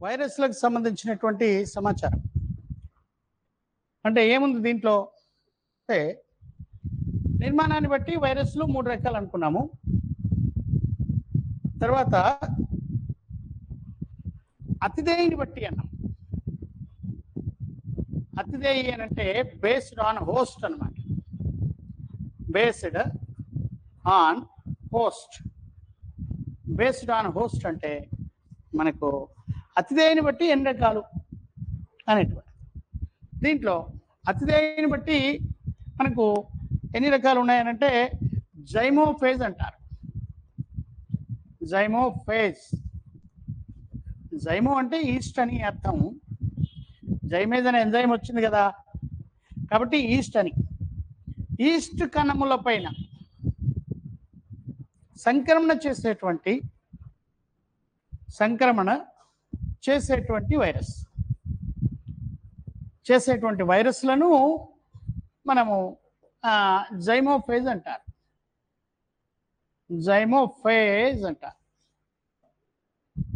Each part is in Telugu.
వైరస్లకు సంబంధించినటువంటి సమాచారం అంటే ఏముంది దీంట్లో అంటే నిర్మాణాన్ని బట్టి వైరస్లు 3 రకాలు అనుకున్నాము. తర్వాత అతిదేయిని బట్టి అన్నాం. అతిదేయి అని అంటే బేస్డ్ ఆన్ హోస్ట్ అన్నమాట. Based on host. Based on host అంటే మనకు అతిదేయిని బట్టి ఎన్ని రకాలు అనేటువంటి. దీంట్లో అతిదేయిని బట్టి మనకు ఎన్ని రకాలు ఉన్నాయనంటే జైమోఫేజ్ అంటారు. జైమోఫేజ్. జైమో అంటే ఈస్ట్ అని అర్థం. జైమేజ్ అనే ఎంజైమ్ వచ్చింది కదా, కాబట్టి ఈస్ట్ అని. ఈస్ట్ కణముల పైన సంక్రమణ చేసేటువంటి వైరస్లను మనము జైమోఫేజ్ అంటారు. జైమోఫేజ్ అంటారు.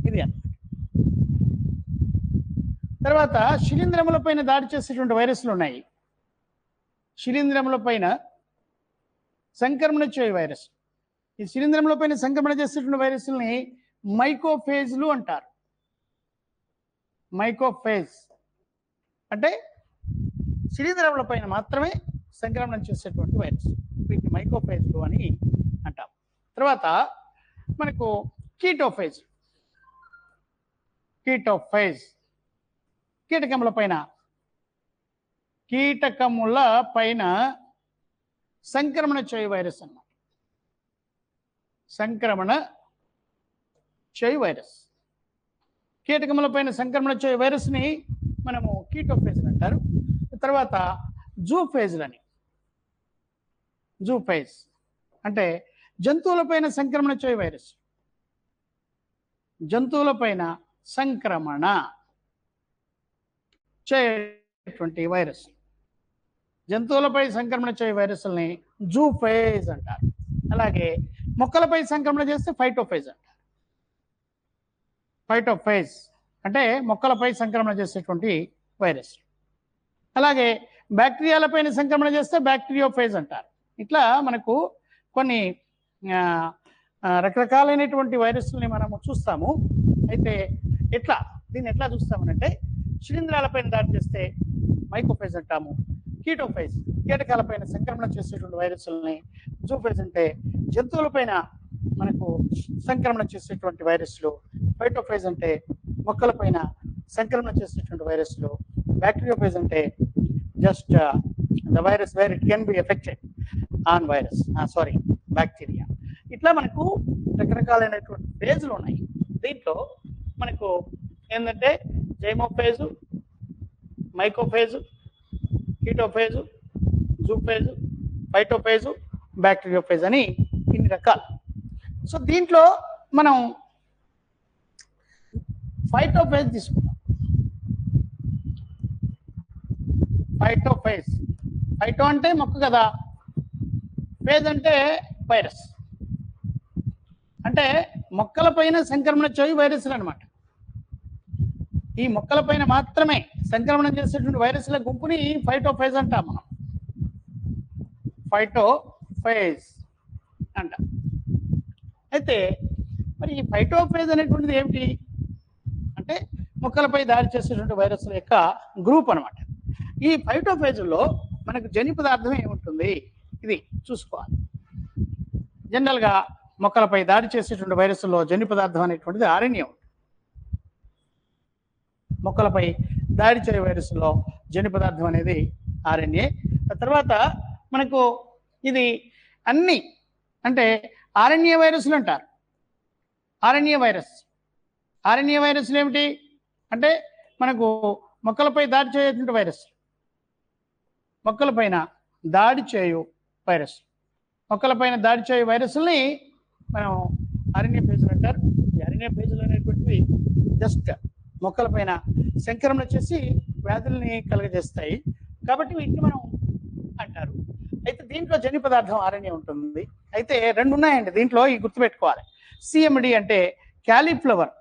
ఇది తర్వాత శిలీంధ్రముల పైన దాడి చేసేటువంటి వైరస్లు ఉన్నాయి. శిలీంధ్రముల పైన సంక్రమణ చేయు వైరస్. ఈ శిలీంధ్రముల పైన సంక్రమణ చేసేటువంటి వైరస్లని మైకోఫేజ్లు అంటారు. మైకోఫేజ్ అంటే శిలీంధ్రముల పైన మాత్రమే సంక్రమణం చేసేటువంటి వైరస్. వీటిని మైకోఫేజ్లు అని అంటాం. తర్వాత మనకు కీటోఫేజ్. కీటకముల పైన సంక్రమణ చేయు వైరస్ అన్నమాట. సంక్రమణ చేయు వైరస్. కీటకముల పైన సంక్రమణ చేయు వైరస్ని మనము కీటోఫేజ్ అంటారు. తర్వాత జూఫేజ్లని. జూఫేజ్ అంటే జంతువులపైన సంక్రమణ చేయు వైరస్. జంతువులపైన సంక్రమణ చేయటువంటి వైరస్. జంతువులపై సంక్రమణ చేయు వైరస్లని జూఫేజ్ అంటారు. అలాగే మొక్కలపై సంక్రమణ చేస్తే ఫైటోఫేజ్ అంటారు. ఫైటోఫేజ్ అంటే మొక్కలపై సంక్రమణ చేసేటువంటి వైరస్. అలాగే బ్యాక్టీరియాలపైన సంక్రమణ చేస్తే బ్యాక్టీరియోఫేజ్ అంటారు. ఇట్లా మనకు కొన్ని రకరకాలైనటువంటి వైరస్లని మనము చూస్తాము. అయితే దీన్ని ఎట్లా చూస్తామనంటే శిలీంధ్రాలపైన దాడి చేస్తే మైకోఫేజ్ అంటాము. కీటోఫేజ్ కీటకాలపైన సంక్రమణ చేసేటువంటి వైరస్లని. జూఫేజ్ అంటే జంతువులపైన మనకు సంక్రమణ చేసేటువంటి వైరస్లు. ఫైటోఫేజ్ అంటే మొక్కలపైన సంక్రమణ చేసేటువంటి వైరస్లు. బ్యాక్టీరియోఫేజ్ అంటే just the virus where it can be affected on bacteria. ఇట్లా మనకు రకరకాలైనటువంటి ఫేజ్లు ఉన్నాయి. దీంట్లో మనకు ఏంటంటే జైమోఫేజు, మైకోఫేజు, కీటోఫేజు, జూఫేజు, ఫైటోఫేజు, బ్యాక్టీరియోఫేజ్ అని ఇన్ని రకాలు. సో దీంట్లో మనం ఫైటోఫేజ్ తీసుకున్నాం. ఫైటోఫేజ్. ఫైటో అంటే మొక్క కదా, ఫేజ్ అంటే వైరస్. అంటే మొక్కల పైన సంక్రమణ చేయు వైరస్లు అనమాట. ఈ మొక్కల పైన మాత్రమే సంక్రమణం చేసేటువంటి వైరస్ల గుంపుని ఫైటోఫేజ్ అంటాం మనం. ఫైటోఫేజ్ అంటాం. అయితే మరి ఈ ఫైటోఫేజ్ అనేటువంటిది ఏమిటి అంటే మొక్కలపై దాడి చేసేటువంటి వైరస్ల యొక్క గ్రూప్ అనమాట. ఈ ఫైటోఫేజ్లో మనకు జన్యు పదార్థం ఏముంటుంది ఇది చూసుకోవాలి. జనరల్గా మొక్కలపై దాడి చేసేటువంటి వైరస్లో జన్యు పదార్థం అనేటువంటిది ఆర్ఎన్ఏ ఉంటుంది. మొక్కలపై దాడి చేయే వైరస్లో జన్యు పదార్థం అనేది ఆర్ఎన్ఏ. తర్వాత మనకు ఇది అన్ని అంటే ఆర్ఎన్ఏ వైరస్లు అంటారు. ఆర్ఎన్ఏ వైరస్లు ఏమిటి అంటే మనకు మొక్కలపై దాడి చేయటువంటి వైరస్. మొక్కలపైన దాడి చేయు వైరస్ని మనం ఆర్ఎన్ఏ ఫేజ్లు అంటారు. ఈ ఆర్ఎన్ఏ ఫేజ్లు అనేటువంటివి జస్ట్ మొక్కలపైన సంక్రమణ చేసి వ్యాధుల్ని కలుగజేస్తాయి కాబట్టి వీటిని మనం అంటారు. అయితే దీంట్లో జన్యు పదార్థం ఆర్ఎన్ఏ ఉంటుంది. అయితే 2 ఉన్నాయండి దీంట్లో, ఈ గుర్తుపెట్టుకోవాలి. సిఎండి అంటే క్యాలీఫ్లవర్.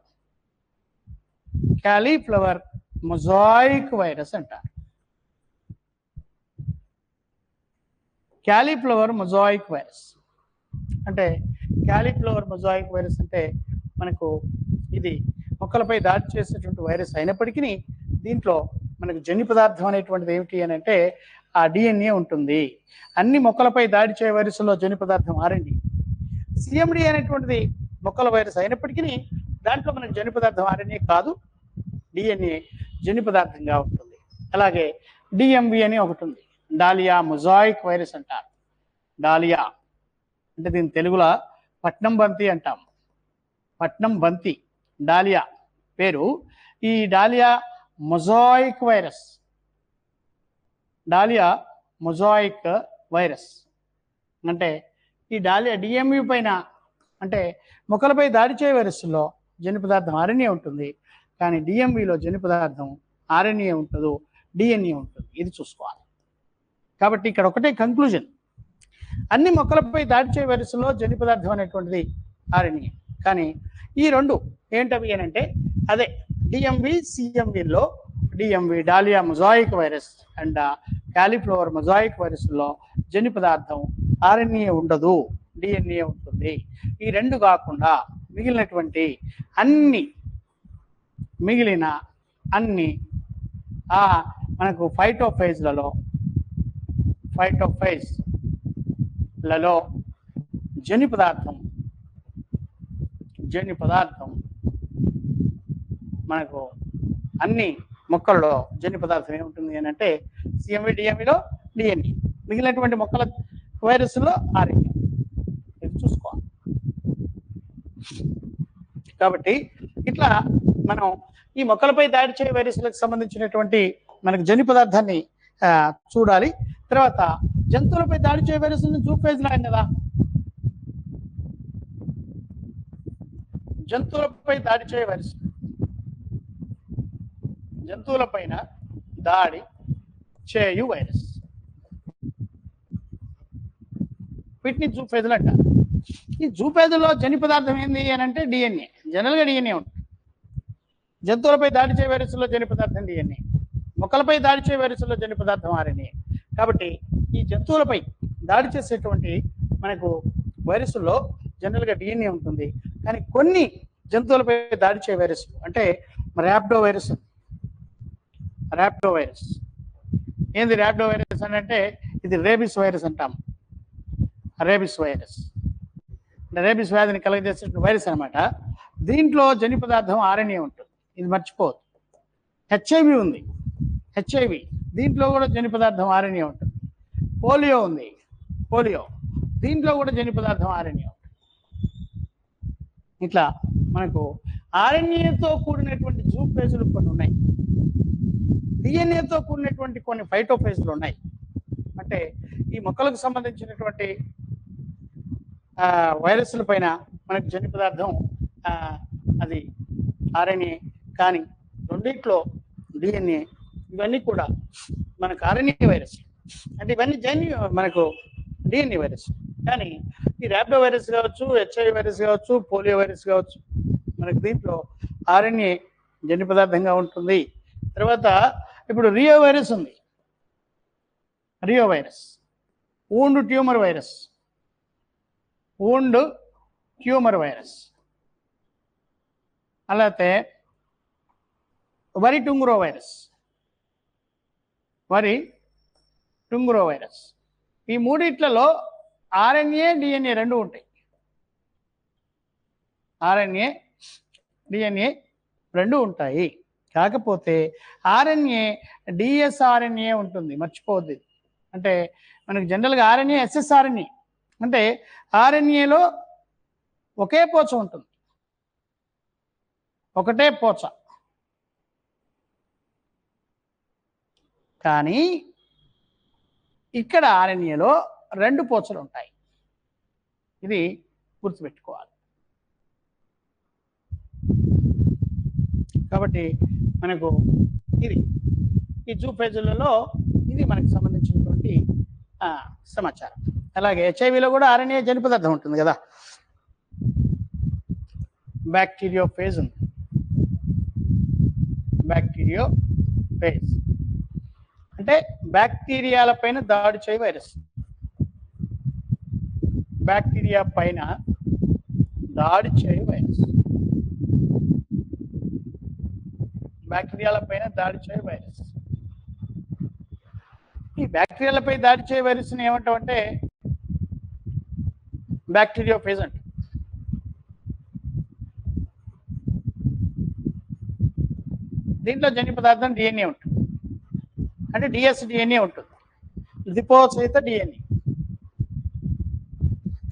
క్యాలీఫ్లవర్ మొజాయిక్ వైరస్ అంటారు. క్యాలీఫ్లవర్ మొజాయిక్ వైరస్ అంటే క్యాలీఫ్లవర్ మొజాయిక్ వైరస్ అంటే మనకు ఇది మొక్కలపై దాడి చేసేటువంటి వైరస్ అయినప్పటికీ దీంట్లో మనకు జన్యు పదార్థం అనేటువంటిది ఏమిటి అని అంటే ఆ డిఎన్ఏ ఉంటుంది. అన్ని మొక్కలపై దాడి చేయ వైరస్లో జన్యు పదార్థం ఆర్ఎన్ఏ. సిఎండి అనేటువంటిది మొక్కల వైరస్ అయినప్పటికీ దాంట్లో మనకు జన్యు పదార్థం ఆర్ఎన్ఏ కాదు, డిఎన్ఏ జన్యు పదార్థంగా ఉంటుంది. అలాగే డిఎంవి అని ఒకటి ఉంది, డాలియా మొజాయిక్ వైరస్ అంటారు. డాలియా అంటే దీని తెలుగులో పట్నం బంతి అంటాం. పట్నం బంతి డాలియా పేరు. ఈ dahlia mosaic virus, dahlia mosaic virus అంటే ఈ డాలియా డిఎంవి పైన అంటే మొక్కలపై దాడి చేయ వైరస్లో జన్యు పదార్థం ఆర్ఎన్ఏ ఉంటుంది, కానీ డిఎంవిలో జన్యు పదార్థం ఆర్ఎన్ఏ ఉంటుందో డిఎన్ఏ ఉంటుంది. ఇది చూసుకోవాలి. కాబట్టి ఇక్కడ ఒకటే కంక్లూజన్, అన్ని మొక్కలపై దాడి చేయ వైరస్లో జన్యు పదార్థం అనేటువంటిది ఆర్ఎన్ఏ, కానీ ఈ రెండు ఏంటవి అని అంటే అదే డిఎంవి సిఎంవిలో D M V dahlia mosaic virus and cauliflower mosaic వైరస్లో జన్యు పదార్థం ఆర్ఎన్ఏ ఉండదు, డిఎన్ఏ ఉంటుంది. ఈ రెండు కాకుండా మిగిలినటువంటి మిగిలిన అన్ని మనకు ఫైటోఫేజ్లలో జన్యు పదార్థం మనకు అన్ని మొక్కల్లో జన్యు పదార్థం ఏముంటుంది అని అంటే సిఎంవి డిఎంవిలో డిఎన్ఏ, మిగిలినటువంటి మొక్కల వైరస్లో ఆర్ఎన్ఏ. ఇది చూసుకోవాలి. కాబట్టి ఇట్లా మనం ఈ మొక్కలపై దాడి చేయ వైరస్లకు సంబంధించినటువంటి మనకు జన్యు పదార్థాన్ని చూడాలి. తర్వాత జంతువులపై దాడి చేయ వైరస్ని జూఫేజ్ లాగా కదా, జంతువులపై దాడి చేయ వైరస్, జంతువులపైన దాడి చేయు వైరస్, వీటిని జూఫేజ్లు అంటారు. ఈ జూఫేజ్లో జన్యు పదార్థం ఏంది అని అంటే డిఎన్ఏ, జనరల్గా డిఎన్ఏ ఉంటుంది. జంతువులపై దాడి చేయ వైరస్లో జన్యు పదార్థం డిఎన్ఏ, మొక్కలపై దాడి చేయ వైరస్లో జన్యు పదార్థం ఆర్ఎన్ఏ. కాబట్టి ఈ జంతువులపై దాడి చేసేటువంటి మనకు వైరస్లో జనరల్గా డిఎన్ఏ ఉంటుంది, కానీ కొన్ని జంతువులపై దాడి చేయ వైరస్ అంటే ర్యాపిడో వైరస్ ఏంది ర్యాపిడో వైరస్ అని అంటే ఇది రేబిస్ వైరస్ అంటాం. రేబిస్ వైరస్ అంటే రేబిస్ వ్యాధిని కలగజేసే వైరస్ అనమాట. దీంట్లో జన్యు పదార్థం ఆర్ఎన్ఏ ఉంటుంది, ఇది మర్చిపోవద్దు. హెచ్ఐవి ఉంది, హెచ్ఐవి దీంట్లో కూడా జన్యు పదార్థం ఆర్ఎన్ఏ ఉంటుంది. పోలియో ఉంది, పోలియో దీంట్లో కూడా జన్యు పదార్థం ఆర్ఎన్ఏ ఉంటుంది. ఇట్లా మనకు ఆర్ఎన్ఏతో కూడినటువంటి జూఫేజ్లు కొన్ని ఉన్నాయి, డిఎన్ఏతో కూడినటువంటి కొన్ని ఫైటోఫేజ్లు ఉన్నాయి. అంటే ఈ మొక్కలకు సంబంధించినటువంటి వైరస్ల పైన మనకు జన్యు పదార్థం అది ఆర్ఎన్ఏ, కానీ రెండిట్లో డిఎన్ఏ, ఇవన్నీ కూడా మనకు ఆర్ఎన్ఏ వైరస్ అంటే ఇవన్నీ మనకు డిఎన్ఏ వైరస్. కానీ ఈ ర్యాపిడో వైరస్ కావచ్చు, హెచ్ఐవి వైరస్ కావచ్చు, పోలియో వైరస్ కావచ్చు, మనకు దీంట్లో ఆర్ఎన్ఏ జన్యు పదార్థంగా ఉంటుంది. తర్వాత ఇప్పుడు రియో వైరస్ ఉంది, Rio virus, wound tumour virus, అలాగే వరి టుంగురో వైరస్. ఈ మూడిట్లలో ఆర్ఎన్ఏ డిఎన్ఏ రెండు ఉంటాయి. ఆర్ఎన్ఏ డిఎన్ఏ రెండు ఉంటాయి. కాకపోతే ఆర్ఎన్ఏ డిఎస్ఆర్ఎన్ఏ ఉంటుంది, మర్చిపోవద్దు. అంటే మనకి జనరల్గా ఆర్ఎన్ఏ ఎస్ఎస్ఆర్ఎన్ఏ అంటే ఆర్ఎన్ఏలో ఒకే పోచ ఉంటుంది, ఒకటే పోచ. కానీ ఇక్కడ ఆర్ఎన్ఏలో రెండు పోచలు ఉంటాయి, ఇది గుర్తుపెట్టుకోవాలి. కాబట్టి మనకు ఇది ఈ జూఫేజులలో ఇది మనకు సంబంధించినటువంటి సమాచారం. అలాగే హెచ్ఐవిలో కూడా ఆర్ఎన్ఏ జన్యు పదార్థం ఉంటుంది కదా, బ్యాక్టీరియోఫేజ్ ఉంది. బ్యాక్టీరియోఫేజ్ అంటే బ్యాక్టీరియాల పైన దాడి చేయ వైరస్. బ్యాక్టీరియా పైన దాడి చేయ వైరస్. బ్యాక్టీరియాల పైన దాడి చేయ వైరస్. ఈ బ్యాక్టీరియాలపై దాడి చేయ వైరస్ని ఏమంటామంటే బ్యాక్టీరియోఫేజ్ అంట. దీంట్లో జన్యు పదార్థం డిఎన్ఏ ఉంటుంది, అంటే డిఎస్డిఎన్ఏ ఉంటుంది, లిపోసహిత డిఎన్ఏ.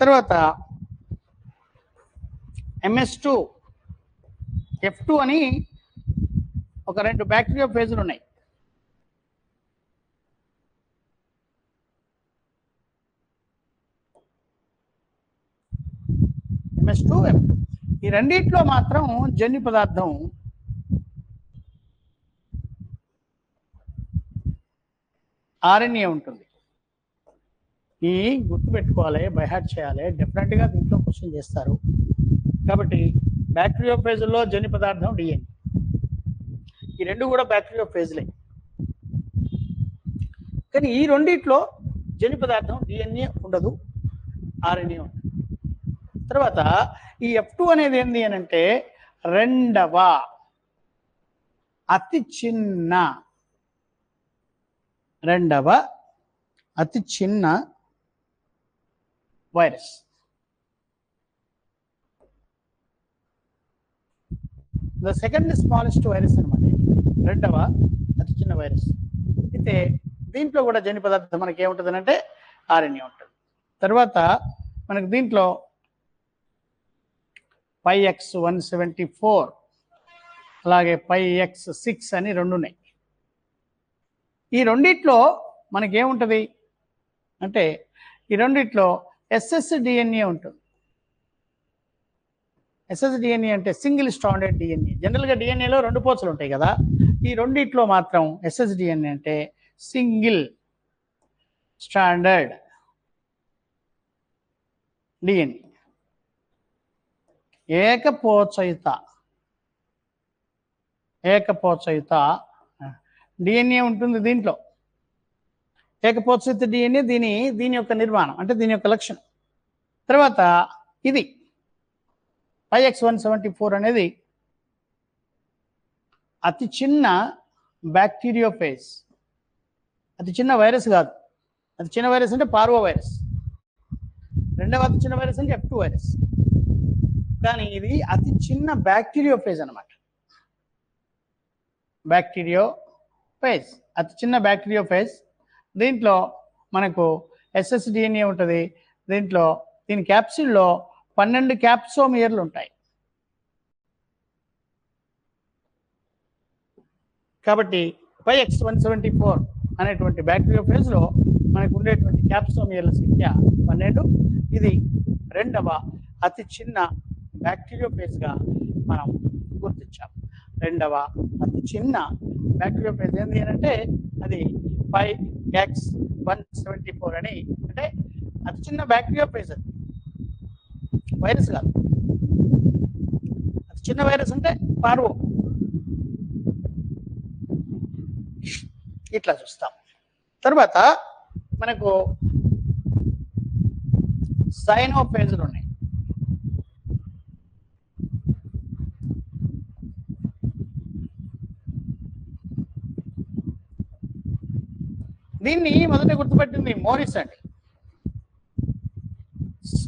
తర్వాత MS2 F2 అని ఒక 2 బ్యాక్టీరియోఫేజ్లు ఉన్నాయి. MS2 F2 ఈ రెండిట్లో మాత్రం జన్యు పదార్థం RNA ఉంటుంది. ఈ గుర్తుపెట్టుకోవాలి, బైహార్ట్ చేయాలి, డెఫినెట్గా దీంట్లో క్వశ్చన్ చేస్తారు. కాబట్టి బ్యాక్టీరియోఫేజ్లో జన్యు పదార్థం డిఎన్ఏ. ఈ రెండు కూడా బ్యాక్టీరియోఫేజ్లే, కానీ ఈ రెండిట్లో జన్యు పదార్థం డిఎన్ఏ ఉండదు, RNA ఉంటుంది. తర్వాత ఈ F2 అనేది ఏంది అని అంటే రెండవ అతి చిన్న virus. The second smallest virus అనమాట, రెండవ అతి చిన్న వైరస్. అయితే దీంట్లో కూడా జన్యు పదార్థం మనకి ఏముంటుంది అంటే RNA ఉంటుంది. తర్వాత మనకు దీంట్లో πX174 అలాగే πX6 అని రెండు ఉన్నాయి. ఈ రెండిట్లో మనకేముంటుంది అంటే ఈ రెండిట్లో SSDNA ఉంటుంది. SSDNA అంటే సింగిల్ స్ట్రాండెడ్ డిఎన్ఏ. జనరల్గా డిఎన్ఏలో 2 పోచలు ఉంటాయి కదా, ఈ రెండిట్లో మాత్రం SSDNA అంటే సింగిల్ స్టాండర్డ్ డిఎన్ఏ, ఏకపోచయుత డిఎన్ఏ ఉంటుంది దీంట్లో. ఏకపోచయుత డిఎన్ఏ దీని యొక్క నిర్మాణం, అంటే దీని యొక్క లక్షణం. తర్వాత ఇది πX174 అనేది అతి చిన్న బ్యాక్టీరియోఫేజ్. అతి చిన్న వైరస్ కాదు, అతి చిన్న వైరస్ అంటే పార్వో వైరస్. రెండవ అతి చిన్న వైరస్ అంటే F2 వైరస్. కానీ ఇది అతి చిన్న బ్యాక్టీరియోఫేజ్ అనమాట. బ్యాక్టీరియోఫేజ్ అతి చిన్న బ్యాక్టీరియోఫేజ్. దీంట్లో మనకు SSDNA ఉంటుంది. దీని క్యాప్సిల్లో 12 క్యాప్సోమియర్లు ఉంటాయి. కాబట్టి πX174 అనేటువంటి బ్యాక్టీరియోఫేజ్లో మనకు ఉండేటువంటి క్యాప్సోమియర్ల సంఖ్య 12. ఇది రెండవ అతి చిన్న బ్యాక్టీరియోఫేజ్గా మనం గుర్తించాం. రెండవ అతి చిన్న బ్యాక్టీరియోఫేజ్ ఏంటి అంటే అది πX174 అని, అంటే అతి చిన్న బ్యాక్టీరియోఫేజ్. అది వైరస్ కాదు, అతి చిన్న వైరస్ అంటే పార్వో. ఇట్లా చూస్తాం. తర్వాత మనకు సైనోఫేజ్లు ఉన్నాయి. దీన్ని మొదట గుర్తుపెట్టింది మోరిస్ అండి,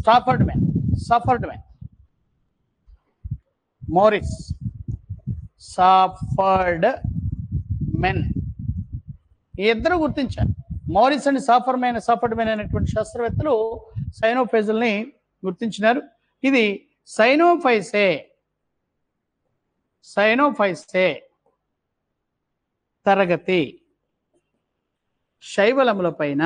సాఫర్డ్ మ్యాన్. మోరిస్ సాఫర్డ్ మెన్ ఈ ఇద్దరు గుర్తించారు. మోరిస్ అండ్ సాఫర్డ్ మెన్ అనేటువంటి శాస్త్రవేత్తలు సైనోఫేజుల్ని గుర్తించినారు. ఇది సైనోఫైసే తరగతి శైవలముల పైన,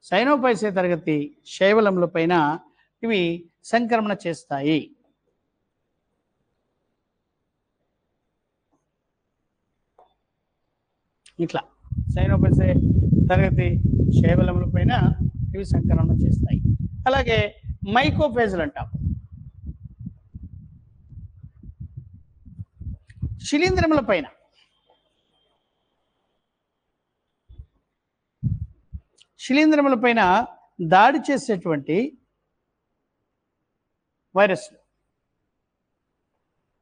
సైనోఫైసే తరగతి శైవలముల పైన ఇవి సంక్రమణ చేస్తాయి. ఇట్లా సైనోఫైసే తరగతి శైవలముల పైన ఇవి సంక్రమణ చేస్తాయి. అలాగే మైకోఫేజ్లు అంటాం. శిలీంధ్రముల పైన దాడి చేసేటువంటి వైరస్లు,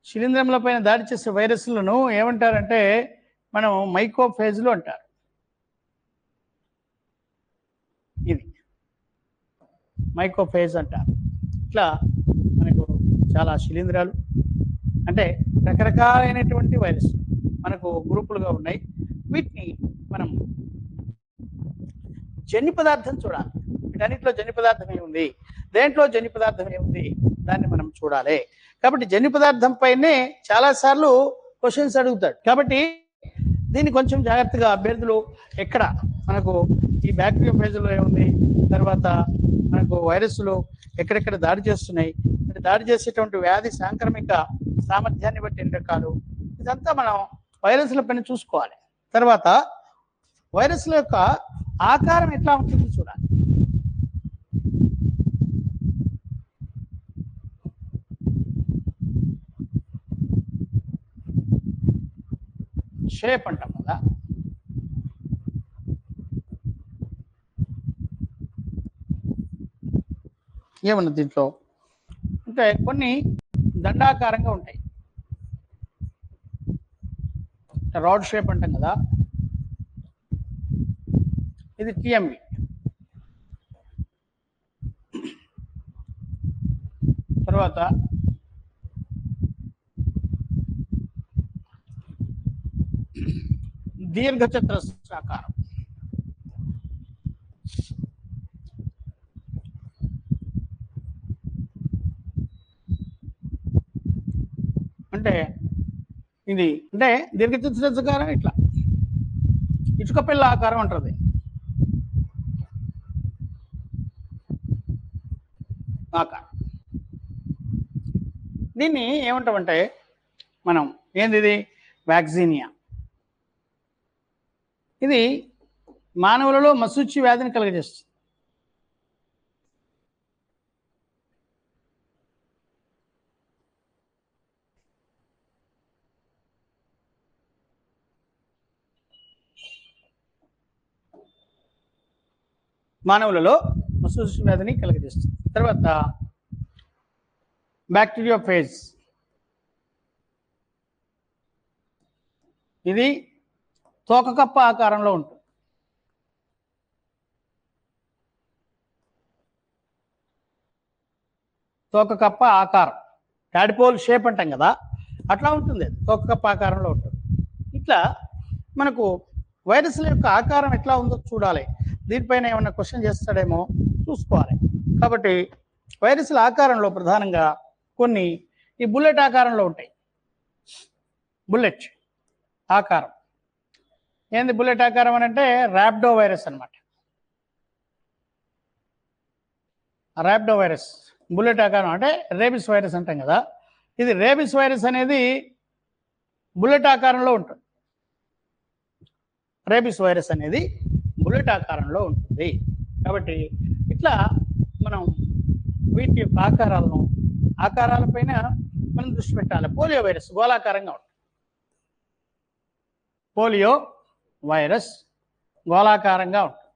శిలీంధ్రముల పైన దాడి చేసే వైరస్లను ఏమంటారంటే మనం మైకోఫేజ్లు అంటారు. ఇది మైకోఫేజ్ అంటారు. ఇట్లా మనకు చాలా శిలీంధ్రాలు అంటే రకరకాలైనటువంటి వైరస్ మనకు గ్రూపులుగా ఉన్నాయి. వీటిని మనం జన్యు పదార్థం చూడాలి. వీటన్నిటిలో జన్యు పదార్థం ఏముంది, దేంట్లో జన్యు పదార్థం ఏముంది దాన్ని మనం చూడాలి. కాబట్టి జన్యు పదార్థం పైనే చాలాసార్లు క్వశ్చన్స్ అడుగుతాడు. కాబట్టి దీన్ని కొంచెం జాగ్రత్తగా అభ్యర్థులు ఎక్కడ మనకు ఈ బ్యాక్టీరియా ఫేజ్లో ఏముంది, తర్వాత మనకు వైరస్లు ఎక్కడెక్కడ దాడి చేస్తున్నాయి, దాడి చేసేటువంటి వ్యాధి సాంక్రమిక సామర్థ్యాన్ని బట్టి ఎన్ని రకాలు, ఇదంతా మనం వైరస్ల పైన చూసుకోవాలి. తర్వాత వైరస్ల యొక్క ఆకారం ఎట్లా ఉంటుందో చూడాలి. షేప్ అంటాం కదా, ఏమన్నా దీంట్లో అంటే కొన్ని దండాకారంగా ఉంటాయి, రాడ్ షేప్ అంటాం కదా, ఇది టిఎంవి. తర్వాత దీర్ఘచతురస్రాకారం, అంటే ఇది అంటే దీర్ఘచతురస్రాకారం ఇట్లా ఇటుక పిల్ల ఆకారం అంటుంది. ఆకారం దీన్ని ఏమంటామంటే మనం ఏంది వ్యాక్సినియా. ఇది మానవులలో మశూచి వ్యాధిని కలుగజేస్తుంది. మానవులలో మశూచి వ్యాధిని కలుగజేస్తుంది. తర్వాత బ్యాక్టీరియోఫేజ్, ఇది తోకకప్ప ఆకారంలో ఉంటుంది. తోకకప్ప ఆకారం, టాడిపోల్ షేప్ అంటాం కదా, అట్లా ఉంటుంది. అది తోకకప్ప ఆకారంలో ఉంటుంది. ఇట్లా మనకు వైరస్ల యొక్క ఆకారం ఎట్లా ఉందో చూడాలి. దీనిపైన ఏమన్నా క్వశ్చన్ చేస్తాడేమో చూసుకోవాలి. కాబట్టి వైరస్ల ఆకారంలో ప్రధానంగా కొన్ని ఈ బుల్లెట్ ఆకారంలో ఉంటాయి. బుల్లెట్ ఆకారం ఏంది? బుల్లెట్ ఆకారం అని అంటే ర్యాపిడో వైరస్ అనమాట. ర్యాపిడో వైరస్ బుల్లెట్ ఆకారం అంటే రేబిస్ వైరస్ అంటాం కదా, ఇది రేబిస్ వైరస్ అనేది బుల్లెట్ ఆకారంలో ఉంటుంది. రేబిస్ వైరస్ అనేది బుల్లెట్ ఆకారంలో ఉంటుంది. కాబట్టి ఇట్లా మనం వీటి యొక్క ఆకారాలపైన మనం దృష్టి పెట్టాలి. పోలియో వైరస్ గోళాకారంగా ఉంటుంది. పోలియో వైరస్ గోళాకారంగా ఉంటుంది.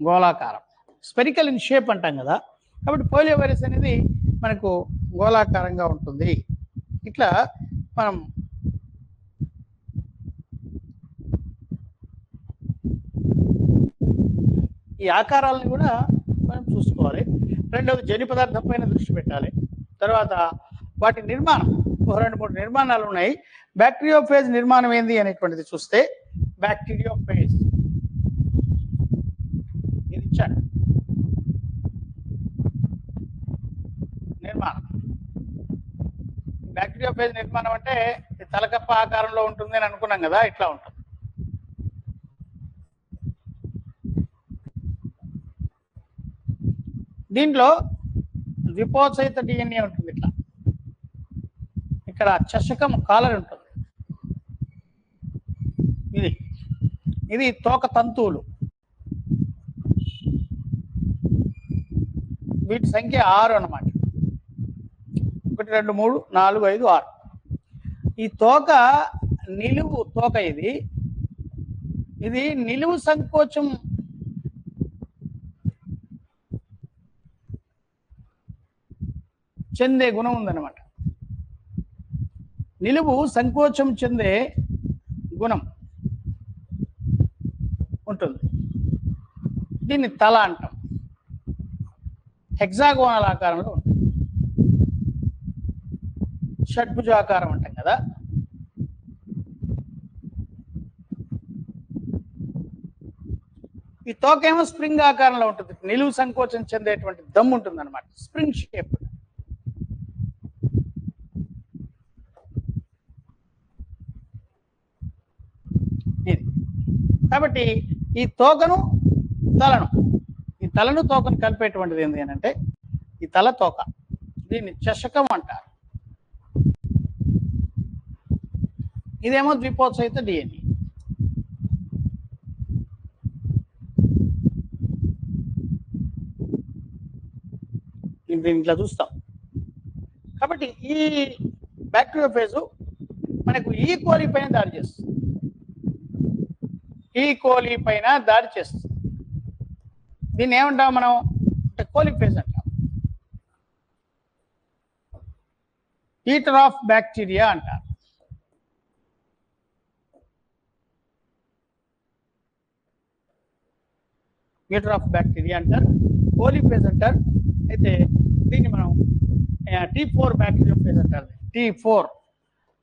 గోళాకారం స్పెరికల్ ఇన్ షేప్ అంటాం కదా, కాబట్టి పోలియో వైరస్ అనేది మనకు గోళాకారంగా ఉంటుంది. ఇట్లా మనం ఈ ఆకారాలను కూడా మనం చూసుకోవాలి. రెండవది జన్యు పదార్థం పైన దృష్టి పెట్టాలి. తర్వాత వాటి నిర్మాణం, 2-3 నిర్మాణాలు ఉన్నాయి. బ్యాక్టీరియోఫేజ్ నిర్మాణం ఏంది అనేటువంటిది చూస్తే, బ్యాక్టీరియోఫేజ్ ఇది ఇచ్చాడు నిర్మాణం. బ్యాక్టీరియోఫేజ్ నిర్మాణం అంటే తలకప్ప ఆకారంలో ఉంటుంది అని అనుకున్నాం కదా, ఇట్లా ఉంటుంది. దీంట్లో ద్విపోసహిత డిఎన్ఏ ఉంటుంది. ఇట్లా ఇక్కడ చషకం కాలర్ ఉంటుంది. ఇది తోక తంతువులు, వీటి సంఖ్య 6 అన్నమాట. 1, 2, 3, 4, 5, 6 ఈ తోక నిలువు తోక, ఇది నిలువు సంకోచం చెందే గుణం ఉందన్నమాట. నిలువు సంకోచం చెందే గుణం ఉంటుంది. దీన్ని తల అంటాం. హెక్సాగోనల్ ఆకారంలో ఉంటుంది. షడ్భుజాకారం అంటాం కదా. ఈ తోకేమో స్ప్రింగ్ ఆకారంలో ఉంటుంది. నిలువు సంకోచం చెందేటువంటి దమ్ము ఉంటుంది అనమాట, స్ప్రింగ్ షేప్. కాబట్టి ఈ తోకను తలను తోకను కలిపేటువంటిది ఏంటి అని అంటే ఈ తల తోక, దీన్ని చషకం అంటారు. ఇదేమో ద్విపోత్సహిత డిఎన్ఏ. దీన్ని ఇట్లా చూస్తాం. కాబట్టి ఈ బ్యాక్టీరియోఫేజ్ మనకు ఈ కోలి పైన దాడి చేస్తుంది. ఈ కోలి పైన దాడి చేస్తుంది. దీన్ని ఏమంటాం మనం అంటే కోలిఫేజ్ అంటాం. ఈటర్ ఆఫ్ బ్యాక్టీరియా అంటారు. ఈటర్ ఆఫ్ బ్యాక్టీరియా అంటారు, కోలిఫేజ్ అంటారు. అయితే దీన్ని మనం T4 బ్యాక్టీరియోఫేజ్ అంటారు. T4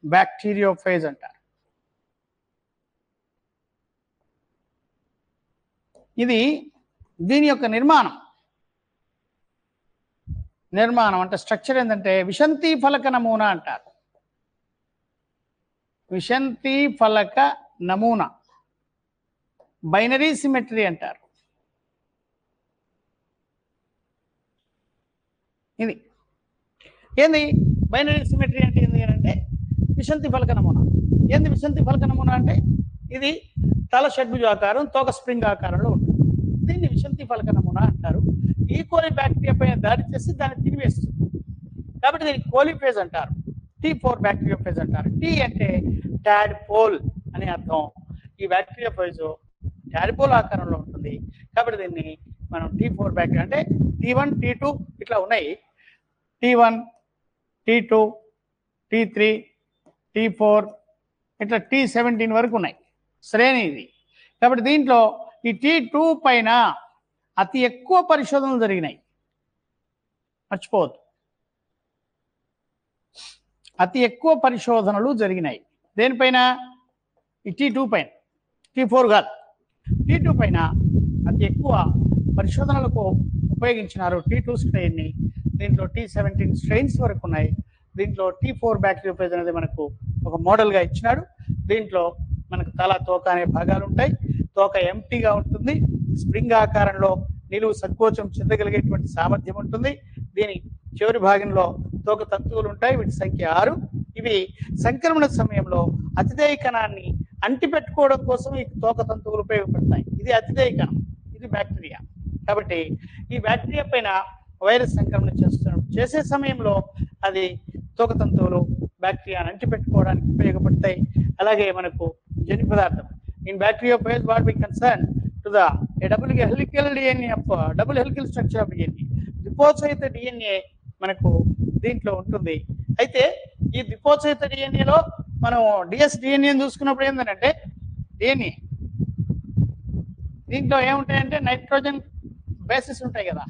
బ్యాక్టీరియోఫేజ్ అంటారు. ఇది దీని యొక్క నిర్మాణం అంటే స్ట్రక్చర్ ఏంటంటే విషంతి ఫలక నమూనా అంటారు. విషంతి ఫలక నమూనా, బైనరీ సిమెట్రీ అంటారు. ఇది ఏంది బైనరీ సిమెట్రీ అంటే ఏంది అంటే విషంతి ఫలక నమూనా. ఏంది విషంతి ఫలక నమూనా అంటే ఇది తల షడ్భుజాకారం, తోక స్ప్రింగ్ ఆకారంలో ఉంటుంది. దీన్ని విషంతి ఫలక నమూనా అంటారు. ఈ కోలి బ్యాక్టీరియా పైన దాడి చేసి దాన్ని తినివేస్తుంది. కాబట్టి దీనికి కోలిఫేజ్ అంటారు. T4 బ్యాక్టీరియోఫేజ్ అంటారు. టీ అంటే టాడ్పోల్ అని అర్థం. ఈ బ్యాక్టీరియోఫేజ్ టాడ్పోల్ ఆకారంలో ఉంటుంది. కాబట్టి దీన్ని మనం T4 బ్యాక్టీరియా అంటే T1 T2 ఇట్లా ఉన్నాయి. T1 T2 T3 T4 ఇట్లా T17 వరకు ఉన్నాయి శ్రేణి ఇది. కాబట్టి దీంట్లో ఈ T2 పైన అతి ఎక్కువ పరిశోధనలు జరిగినాయి, మర్చిపోవద్దు. అతి ఎక్కువ పరిశోధనలు జరిగినాయి దేనిపైన? ఈ T2 పైన. T4 కాదు, T2 పైన అతి ఎక్కువ పరిశోధనలకు ఉపయోగించినారు T2 స్ట్రెయిన్ని. దీంట్లో T17 స్ట్రెయిన్స్ వరకు ఉన్నాయి. దీంట్లో T4 బ్యాక్టీరియోఫేజ్ అనేది మనకు ఒక మోడల్గా ఇచ్చినాడు. దీంట్లో మనకు తల, తోక అనే భాగాలు ఉంటాయి. తోక ఎంటీగా ఉంటుంది. స్ప్రింగ్ ఆకారంలో నిలువు సంకోచం చెందగలిగేటువంటి సామర్థ్యం ఉంటుంది. దీని చివరి భాగంలో తోక తంతువులు ఉంటాయి. వీటి సంఖ్య 6. ఇవి సంక్రమణ సమయంలో అతిదేయ కణాన్ని అంటిపెట్టుకోవడం కోసం ఈ తోక తంతువులు ఉపయోగపడతాయి. ఇది అతిదేయ కణం, ఇది బ్యాక్టీరియా. కాబట్టి ఈ బ్యాక్టీరియా పైన వైరస్ సంక్రమణ చేసే సమయంలో అది తోక తంతువులు బ్యాక్టీరియాను అంటిపెట్టుకోవడానికి ఉపయోగపడతాయి. అలాగే మనకు జన్యు పదార్థం in bacteriophage what we concern to the double helical DNA of double helical structure of DNA. ద్విపోత్సహిత DNA మనకు దీంట్లో ఉంటుంది. అయితే ఈ ద్విపోత్సహిత డిఎన్ఏలో మనం DS-DNA చూసుకున్నప్పుడు ఏంటంటే DNA దీంట్లో ఏముంటాయంటే నైట్రోజన్ బేసిస్ ఉంటాయి కదా,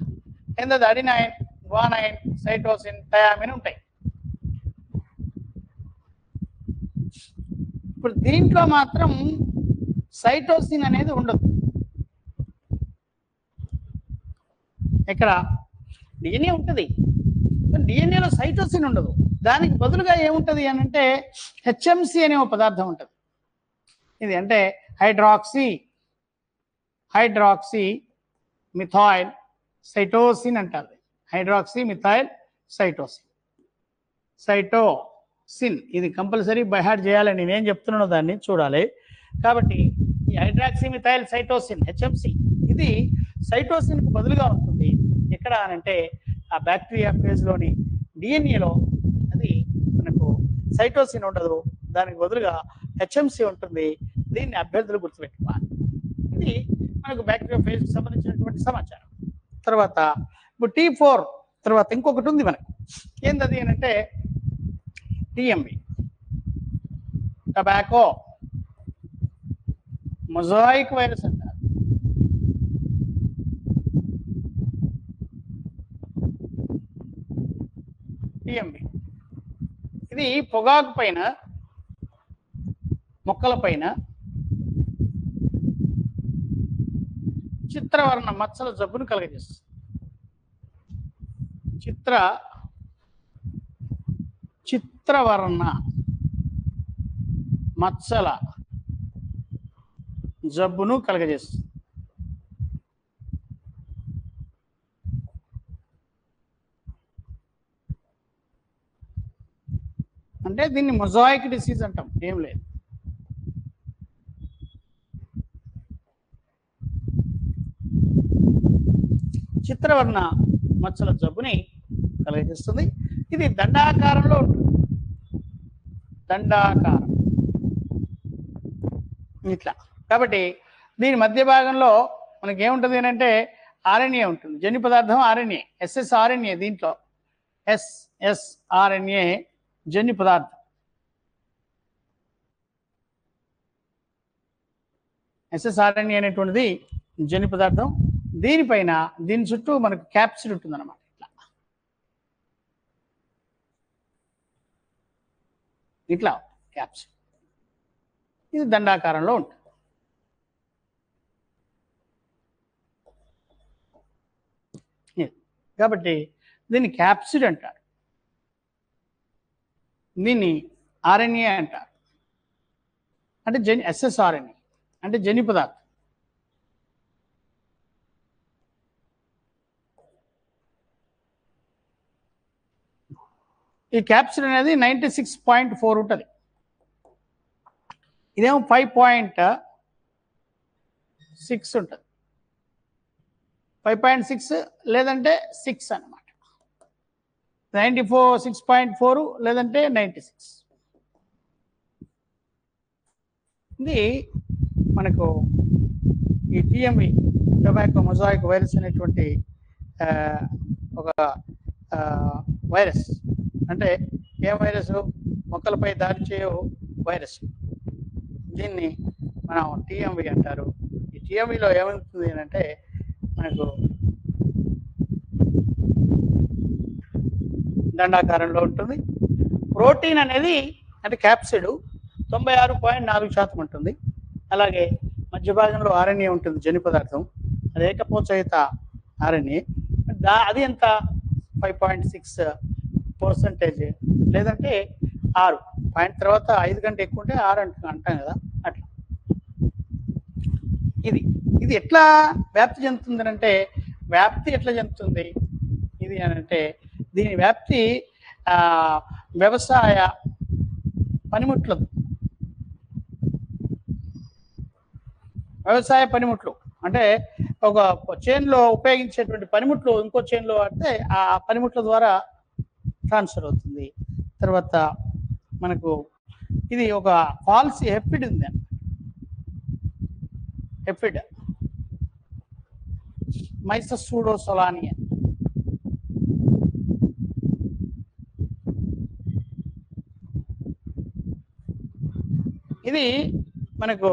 ఏంటది అడినైన్, గ్వానైన్, సైటోసిన్, థయామిన్ ఉంటాయి. ఇప్పుడు దీంట్లో మాత్రం సైటోసిన్ అనేది ఉండదు. ఇక్కడ డిఎన్ఏ ఉంటుంది, డిఎన్ఏలో సైటోసిన్ ఉండదు. దానికి బదులుగా ఏముంటుంది అని అంటే హెచ్ఎంసి అనే ఒక పదార్థం ఉంటుంది. ఇది అంటే హైడ్రాక్సీ మిథాయిల్ సైటోసిన్ అంటారు. హైడ్రాక్సీ మిథాయిల్ సైటోసిన్ ఇది కంపల్సరీ బై హార్ట్ చేయాలని నేనేం చెప్తున్నానో దాన్ని చూడాలి. కాబట్టి ఈ హైడ్రాక్సీ మిథైల్ సైటోసిన్ హెచ్ఎంసి ఇది సైటోసిన్కు బదులుగా ఉంటుంది. ఎక్కడ అనంటే ఆ బ్యాక్టీరియా ఫేజ్లోని డిఎన్ఏలో అది మనకు సైటోసిన్ ఉండదు, దానికి బదులుగా హెచ్ఎంసి ఉంటుంది. దీన్ని అభ్యర్థులు గుర్తుపెట్టుకోవాలి. ఇది మనకు బ్యాక్టీరియోఫేజ్కి సంబంధించినటువంటి సమాచారం. తర్వాత ఇప్పుడు T4 తర్వాత ఇంకొకటి ఉంది మనకు. ఏంటది అంటే TMV, టొబాకో మొజాయిక్ వైరస్ అంటారు. TMV ఇది పొగాకు పైన, మొక్కల పైన చిత్రవర్ణ మచ్చల జబ్బును కలుగజేస్తుంది. చిత్రవర్ణ మచ్చల జబ్బును కలుగజేస్తుంది. అంటే దీన్ని మొజాయిక్ డిసీజ్ అంటాం, ఏం లేదు. చిత్రవర్ణ మచ్చల జబ్బుని కలుగజేస్తుంది. ఇది దండాకారంలో ఉంటుంది. దండాకారం ఇట్లా. కాబట్టి దీని మధ్య భాగంలో మనకి ఏముంటుంది అంటే ఆర్ఎన్ఏ ఉంటుంది. జన్యు పదార్థం ఆర్ఎన్ఏ, ఎస్ఎస్ఆర్ఎన్ఏ. దీంట్లో ఎస్ఎస్ఆర్ఎన్ఏ జన్యు పదార్థం. ఎస్ఎస్ఆర్ఎన్ఏ అనేటువంటిది జన్యు పదార్థం. దీనిపైన దీని చుట్టూ మనకు క్యాప్సిడ్ ఉంటుంది అన్నమాట. ఇట్లా క్యాప్సిడ్. ఇది దండాకారంలో ఉంటుంది. కాబట్టి దీన్ని క్యాప్సిడ్ అంటారు. దీన్ని ఆర్ఎన్ఏ అంటారు. అంటే ఎస్ఎస్ఆర్ఎన్ఏ అంటే జన్యు పదార్థం. ఈ క్యాప్సిడ్ అనేది 96.4 ఉంటుంది. ఇదేమో 5.6 ఉంటుంది. 5.6 లేదంటే 6 అన్నమాట. 6.4 లేదంటే 96. ఇది మనకు ఈ TMV, టొబాకో మొజాయిక్ వైరస్ అనేటువంటి ఒక వైరస్. అంటే ఏ వైరస్? మొక్కలపై దాడి చేయు వైరస్. దీన్ని మనం TMV అంటారు. ఈ TMVలో ఏమవుతుంది అంటే మనకు దండాకారంలో ఉంటుంది. ప్రోటీన్ అనేది అంటే క్యాప్సిడ్ 96.4% ఉంటుంది. అలాగే మధ్య భాగంలో ఆర్ఎన్ఏ ఉంటుంది, జన్యు పదార్థం. అది ఏకపోచయిత ఆర్ఎన్ఏ. అది ఎంత? 5.6% లేదంటే 6. పాయింట్ తర్వాత 5 కంటే ఎక్కువ ఉంటే 6 అంటాం కదా, అట్లా. ఇది ఎట్లా వ్యాప్తి చెందుతుంది అంటే, వ్యాప్తి ఎట్లా చెందుతుంది ఇది అని అంటే, దీని వ్యాప్తి వ్యవసాయ పనిముట్లు అంటే ఒక చైన్లో ఉపయోగించేటువంటి పనిముట్లు ఇంకో చైన్లో అంటే ఆ పనిముట్ల ద్వారా ట్రాన్స్ఫర్ అవుతుంది. తర్వాత మనకు ఇది ఒక ఫాల్స్ ఎఫిడ్ ఉంది. ఎఫిడ్ మైసస్ సూడోసోలానియా. ఇది మనకు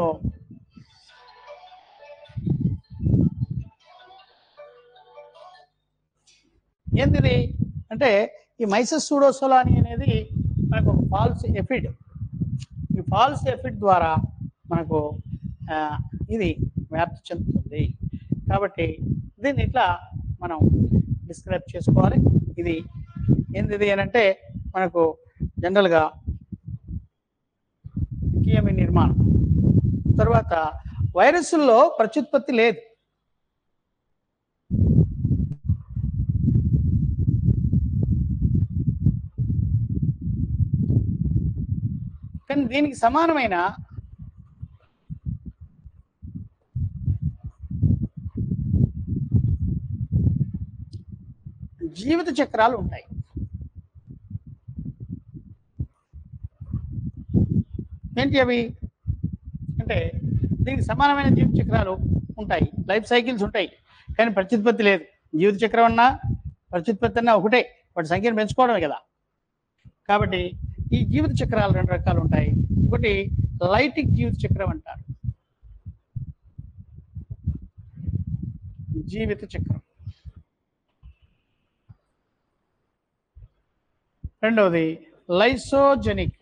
ఏంటిది అంటే ఈ మైసస్ సూడోసోలానియా అనేది మనకు ఒక ఫాల్స్ ఎఫిడ్. ఈ ఫాల్స్ ఎఫిడ్ ద్వారా మనకు ఇది వ్యాప్తి చెందుతుంది. కాబట్టి దీన్ని ఇట్లా మనం డిస్క్రైబ్ చేసుకోవాలి. ఇది ఏంటిది అని అంటే మనకు జనరల్గా TMV నిర్మాణం. తర్వాత వైరస్ల్లో ప్రత్యుత్పత్తి లేదు. కానీ దీనికి సమానమైన జీవిత చక్రాలు ఉంటాయి. ఏంటి అవి అంటే దీనికి సమానమైన జీవిత చక్రాలు ఉంటాయి, లైఫ్ సైకిల్స్ ఉంటాయి, కానీ ప్రత్యుత్పత్తి లేదు. జీవిత చక్రం అన్నా ప్రత్యుత్పత్తి అన్నా ఒకటే, వాటి సంఖ్యను పెంచుకోవడమే కదా. కాబట్టి ఈ జీవిత చక్రాలు 2 రకాలు ఉంటాయి. ఒకటి లైటిక్ జీవిత చక్రం అంటారు, జీవిత చక్రం. రెండవది లైసోజెనిక్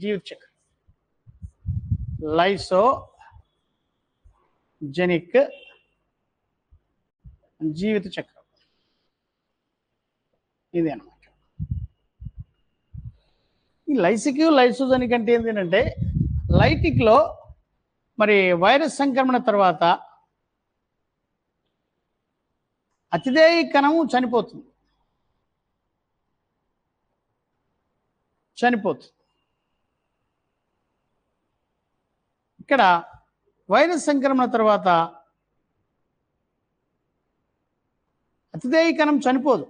జీవిత చక్రం. లైసోజెనిక్ జీవిత చక్రం ఇది అన్నమాట. ఈ లైసోజెనిక్ అంటే ఏంటంటే, లైటిక్లో మరి వైరస్ సంక్రమణ తర్వాత అతిదేయ కణము చనిపోతుంది. ఇక్కడ వైరస్ సంక్రమణ తర్వాత అతిదేయ కణం చనిపోదు,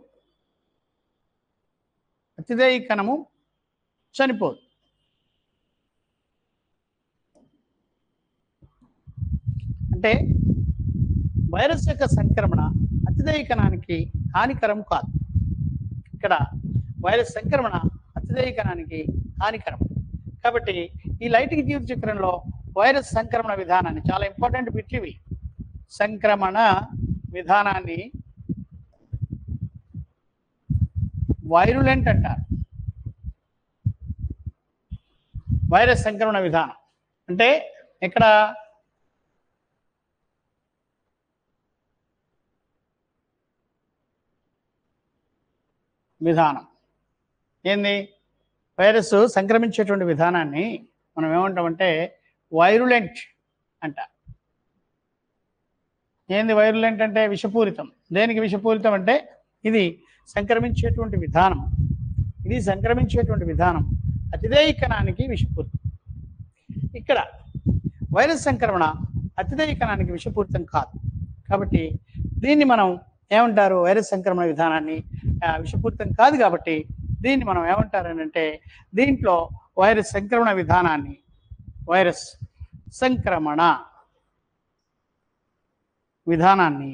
అంటే వైరస్ యొక్క సంక్రమణ అతిదేయ కణానికి హానికరం కాదు. ఇక్కడ వైరస్ సంక్రమణ అతిదేయ కణానికి హానికరం. కాబట్టి ఈ లైటిక్ జీవిత చక్రంలో వైరస్ సంక్రమణ విధానాన్ని, చాలా ఇంపార్టెంట్ బిట్లు ఇవి, సంక్రమణ విధానాన్ని వైరులెంట్ అంటారు. వైరస్ సంక్రమణ విధానం అంటే ఇక్కడ విధానం ఏంది, వైరస్ సంక్రమించేటువంటి విధానాన్ని మనం ఏమంటామంటే వైరులెంట్ అంటారు. ఏంది వైరులెంట్ అంటే? విషపూరితం. దేనికి విషపూరితం అంటే ఇది సంక్రమించేటువంటి విధానం అతిదేయ కణానికి విషపూరితం. ఇక్కడ వైరస్ సంక్రమణ అతిదేయ కణానికి విషపూరితం కాదు. కాబట్టి దీన్ని మనం ఏమంటారు? వైరస్ సంక్రమణ విధానాన్ని విషపూరితం కాదు కాబట్టి దీన్ని మనం ఏమంటారు అంటే, దీంట్లో వైరస్ సంక్రమణ విధానాన్ని, వైరస్ సంక్రమణ విధానాన్ని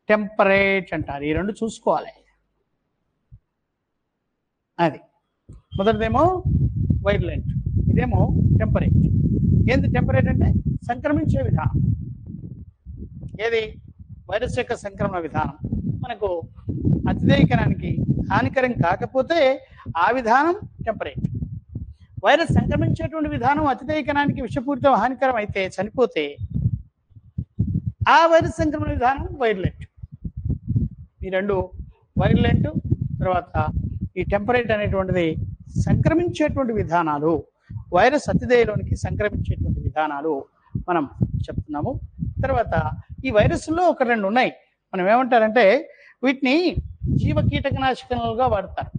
టెంపరేట్ అంటారు. ఈ రెండు చూసుకోవాలి. అది మొదటిదేమో వైరులెంట్, ఇదేమో టెంపరేట్. ఏంది టెంపరేట్ అంటే? సంక్రమించే విధానం. ఏది? వైరస్ యొక్క సంక్రమణ విధానం మనకు అతిదేయ కణానికి హానికరం కాకపోతే ఆ విధానం టెంపరేట్. వైరస్ సంక్రమించేటువంటి విధానం అతిదేయ కణానికి విషపూరితం, హానికరం అయితే, చనిపోతే ఆ వైరస్ సంక్రమణ విధానం వైరులెంట్. ఈ రెండు వైరులెంట్, తర్వాత ఈ టెంపరేట్ అనేటువంటిది సంక్రమించేటువంటి విధానాలు, వైరస్ అతిదేయలోనికి సంక్రమించేటువంటి విధానాలు మనం చెప్తున్నాము. తర్వాత ఈ వైరస్లో ఒక 2 ఉన్నాయి. మనం ఏమంటారంటే వీటిని జీవ కీటకనాశకాలుగా వాడతారు.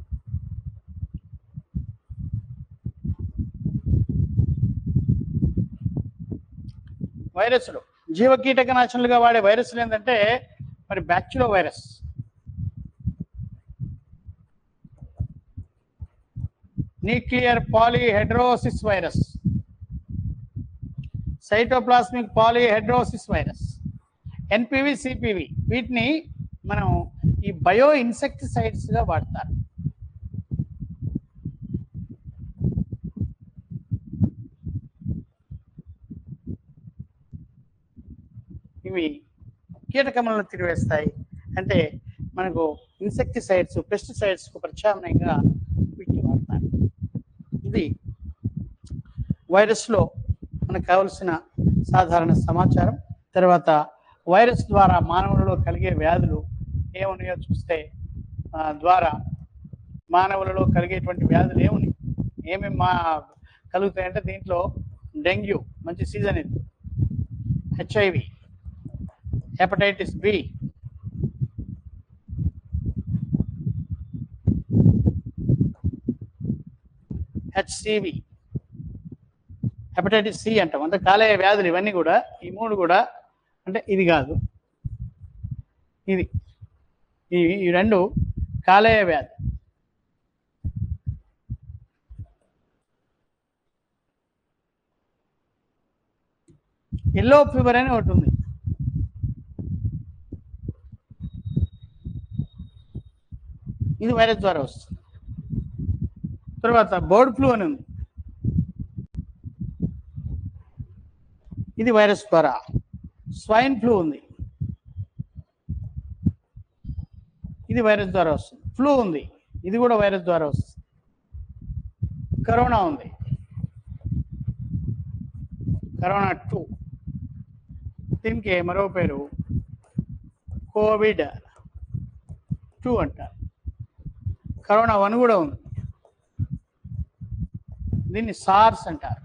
వైరస్లు జీవ కీటకనాశనాలుగా వాడే వైరస్లు ఏంటంటే మరి bacterio virus, nuclear polyhedrosis virus, cytoplasmic polyhedrosis virus, N P V, C P V. వీటిని మనం ఈ బయో ఇన్సెక్టిసైడ్స్గా వాడతారు. ఇవి కీటకములను తిరివేస్తాయి. అంటే మనకు ఇన్సెక్టిసైడ్స్, పెస్టిసైడ్స్కు ప్రత్యామ్నాయంగా వీటిని వాడతారు. ఇది వైరస్లో మనకు కావలసిన సాధారణ సమాచారం. తర్వాత వైరస్ ద్వారా మానవులలో కలిగే వ్యాధులు ఏమున్నాయో చూస్తే, ద్వారా మానవులలో కలిగేటువంటి వ్యాధులు ఏమేమి కలుగుతాయంటే దీంట్లో డెంగ్యూ మంచి సీజన్ ఇది, HIV, hepatitis B, HCV, hepatitis C అంటాం. అంటే కాలేయ వ్యాధులు ఇవన్నీ కూడా, ఈ 3 కూడా. అంటే ఇది కాదు, ఇది ఈ రెండు కాలేయ వ్యాధి. ఎల్లో ఫీవర్ అని ఒకటి ఉంది. ఇది వైరస్ ద్వారా వస్తుంది. తర్వాత బర్డ్ ఫ్లూ అని ఉంది. ఇది వైరస్ ద్వారా. స్వైన్ ఫ్లూ ఉంది. ఇది వైరస్ ద్వారా వస్తుంది. ఫ్లూ ఉంది. ఇది కూడా వైరస్ ద్వారా వస్తుంది. కరోనా ఉంది. కరోనా 2. దీనికి మరో పేరు COVID-2 అంటారు. కరోనా 1 కూడా ఉంది. దీన్ని సార్స్ అంటారు.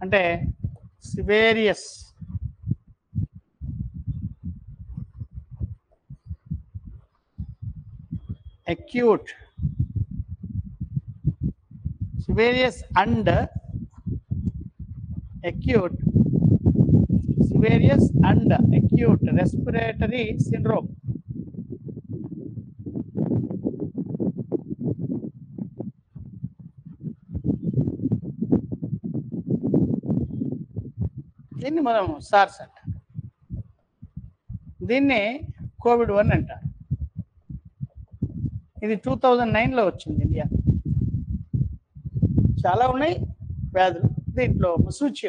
అంటే సివేరియస్ acute, serious and acute, serious and acute respiratory syndrome. దీన్ని మనం సార్స్ అంటాం. దీన్ని COVID-1 అంటారు. ఇది 2009లో వచ్చింది ఇండియా. చాలా ఉన్నాయి వ్యాధులు. దీంట్లో ముసూచి,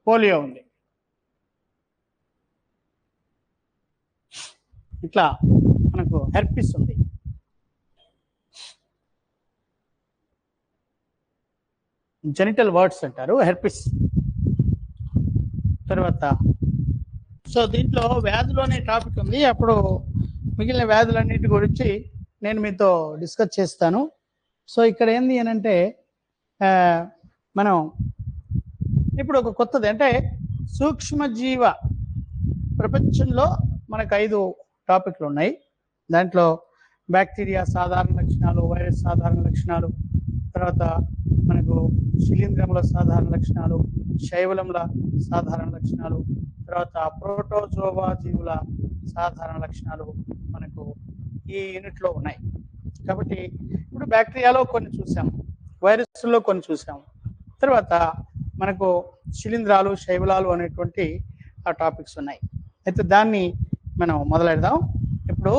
పోలియో ఉంది. ఇట్లా మనకు హెర్పిస్ ఉంది. జెనిటల్ వర్డ్స్ అంటారు హెర్పిస్. తర్వాత సో దీంట్లో వ్యాధులు అనే టాపిక్ ఉంది. అప్పుడు మిగిలిన వ్యాధులన్నిటి గురించి నేను మీతో డిస్కస్ చేస్తాను. సో ఇక్కడ ఏంది అని అంటే మనం ఇప్పుడు ఒక కొత్తది అంటే సూక్ష్మజీవ ప్రపంచంలో మనకు 5 టాపిక్లు ఉన్నాయి. దాంట్లో బ్యాక్టీరియా సాధారణ లక్షణాలు, వైరస్ సాధారణ లక్షణాలు, తర్వాత మనకు శిలీంధ్రముల సాధారణ లక్షణాలు, శైవలముల సాధారణ లక్షణాలు, తర్వాత ప్రోటోజోవా జీవుల సాధారణ లక్షణాలు మనకు ఈ యూనిట్లో ఉన్నాయి. కాబట్టి ఇప్పుడు బ్యాక్టీరియాలో కొన్ని చూసాము, వైరస్లో కొన్ని చూసాము, తర్వాత మనకు శిలీంధ్రాలు, శైవలాలు అనేటువంటి ఆ టాపిక్స్ ఉన్నాయి. అయితే దాన్ని మనం మొదలెడదాం. ఇప్పుడు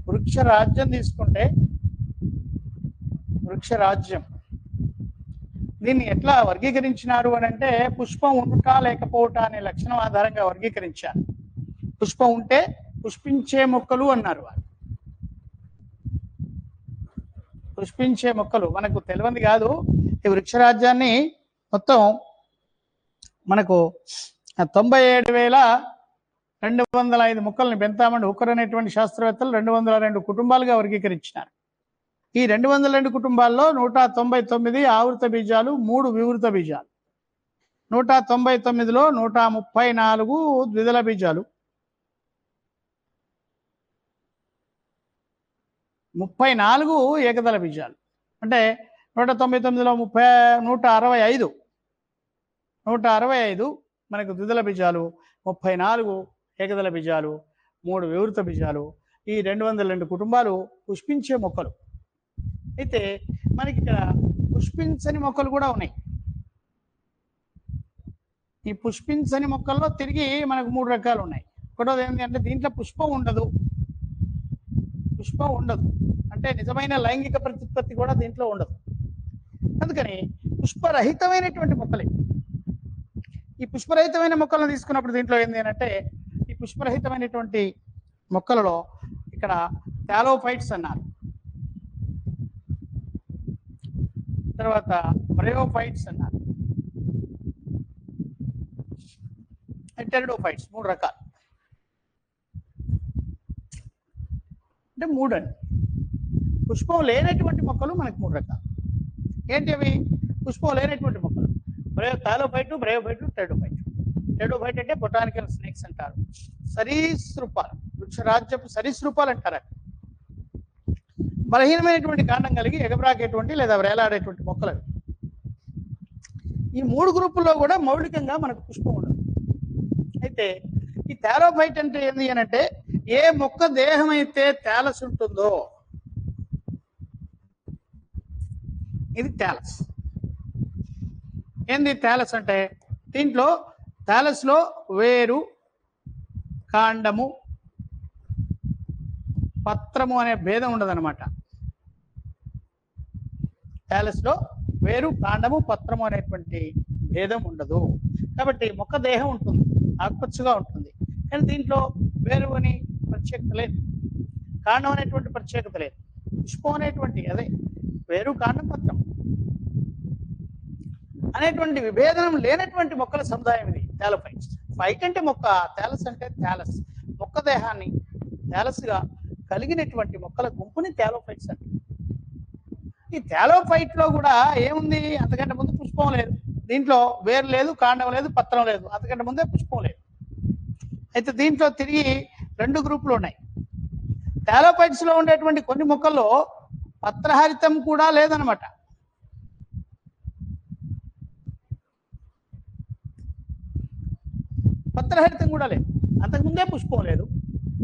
వృక్షరాజ్యం తీసుకుంటే, వృక్షరాజ్యం దీన్ని ఎట్లా వర్గీకరించినారు అని అంటే పుష్పం ఉండుట లేకపోవట అనే లక్షణం ఆధారంగా వర్గీకరించారు. పుష్పం ఉంటే పుష్పించే మొక్కలు అన్నారు వారు. పుష్పించే మొక్కలు మనకు తెలియంది కాదు. ఈ వృక్షరాజ్యాన్ని మొత్తం మనకు 97,205 మొక్కల్ని బెంతామండ్ హుక్కర్ అనేటువంటి శాస్త్రవేత్తలు 202 కుటుంబాలుగా వర్గీకరించినారు. ఈ 202 కుటుంబాల్లో 199 ఆవృత బీజాలు, 3 వివృత బీజాలు. 199లో 134 ద్విదళ బీజాలు, 34 ఏకదళ బీజాలు. అంటే 199లో 165 మనకు ద్విదళ బీజాలు, 34 ఏకదళ బీజాలు, 3 వివృత బీజాలు. ఈ 202 కుటుంబాలు పుష్పించే మొక్కలు. అయితే మనకి ఇక్కడ పుష్పించని మొక్కలు కూడా ఉన్నాయి. ఈ పుష్పించని మొక్కల్లో తిరిగి మనకు 3 రకాలు ఉన్నాయి. ఒకటోది ఏంటి అంటే దీంట్లో పుష్పం ఉండదు అంటే నిజమైన లైంగిక ప్రత్యుత్పత్తి కూడా దీంట్లో ఉండదు. అందుకని పుష్పరహితమైనటువంటి మొక్కలే. ఈ పుష్పరహితమైన మొక్కలను తీసుకున్నప్పుడు దీంట్లో ఏంటి అంటే ఈ పుష్పరహితమైనటువంటి మొక్కలలో ఇక్కడ థాలోఫైట్స్ అన్నారు, తర్వాత బ్రయోఫైట్స్ అన్నారు, టెరిడోఫైట్స్. 3 రకాలు. అంటే 3 అండి. పుష్పం లేనటువంటి మొక్కలు మనకు 3 రకాలు. ఏంటి అవి? పుష్పం లేనటువంటి మొక్కలు థాలోఫైట్, బ్రయోఫైట్, టెరిడోఫైట్. టెరిడోఫైట్ అంటే బొటానికల్ స్నేక్స్ అంటారు. సరీసృపాలు, వృక్షరాజ్యపు సరీసృపాలు అంటారు. బలహీనమైనటువంటి కాండం కలిగి ఎగబ్రాకేటువంటి లేదా వేలాడేటువంటి మొక్కలు. ఈ 3 గ్రూపుల్లో కూడా మౌలికంగా మనకు పుష్పం ఉండదు. అయితే ఈ థాలోఫైట్ అంటే ఏంది అని అంటే ఏ మొక్క దేహం అయితే థాలస్ ఉంటుందో ఇది థాలస్. ఏంది థాలస్ అంటే దీంట్లో థాలస్ లో వేరు, కాండము, పత్రము అనే భేదం ఉండదన్నమాట. థాలస్ లో వేరు, కాండము, పత్రము అనేటువంటి భేదం ఉండదు. కాబట్టి మొక్క దేహం ఉంటుంది, ఆకుపచ్చగా ఉంటుంది. కానీ దీంట్లో వేరు అని ప్రత్యేకత లేదు, కాండం అనేటువంటి ప్రత్యేకత లేదు, పుష్పం అనేటువంటి అదే వేరు, కాండం, పత్రం అనేటువంటి విభేదనం లేనటువంటి మొక్కల సముదాయం ఇది థాలోఫైట్స్. ఫైట్ అంటే మొక్క, థాలస్ అంటే థాలస్, మొక్క దేహాన్ని థాలస్ గా కలిగినటువంటి మొక్కల గుంపుని థాలోఫైట్స్ అంటే. ఈ థాలోఫైట్ లో కూడా ఏముంది, అంతకంటే ముందు పుష్పం లేదు, దీంట్లో వేరు లేదు, కాండం లేదు, పత్రం లేదు, అంతకంటే ముందే పుష్పం లేదు. అయితే దీంట్లో తిరిగి రెండు గ్రూపులు ఉన్నాయి. థాలోఫైట్స్ లో ఉండేటువంటి కొన్ని మొక్కల్లో పత్రహరితం కూడా లేదనమాట. పత్రహరితం కూడా లేదు, అంతకుముందే పుష్పం లేదు,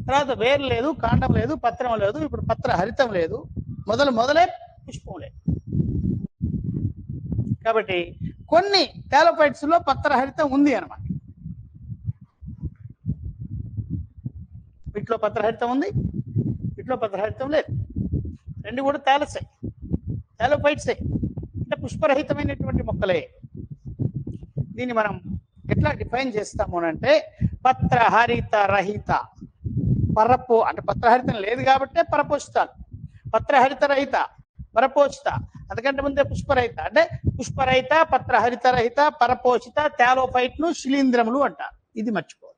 తర్వాత వేరు లేదు, కాండం లేదు, పత్రం లేదు, ఇప్పుడు పత్రహరితం లేదు, మొదలే పుష్పం లేదు. కాబట్టి కొన్ని థాలోఫైట్స్ లో పత్రహరితం ఉంది అనమాట. వీటిలో పత్రహరితం ఉంది, వీటిలో పత్రహరితం లేదు, రెండు కూడా థాలసే, థాలోఫైట్సే, అంటే పుష్పరహితమైనటువంటి మొక్కలే. దీన్ని మనం ఎట్లా డిఫైన్ చేస్తాము అంటే పత్రహరిత రహిత పరపో, అంటే పత్రహరితం లేదు కాబట్టి పరపోషితాలు, పత్రహరిత రహిత పరపోషిత, అందుకంటే ముందే పుష్పరహిత, అంటే పుష్పరహిత, పత్రహరిత రహిత, పరపోషిత థాలోఫైట్ ను శిలీంధ్రములు అంటారు. ఇది మర్చిపోవద్దు.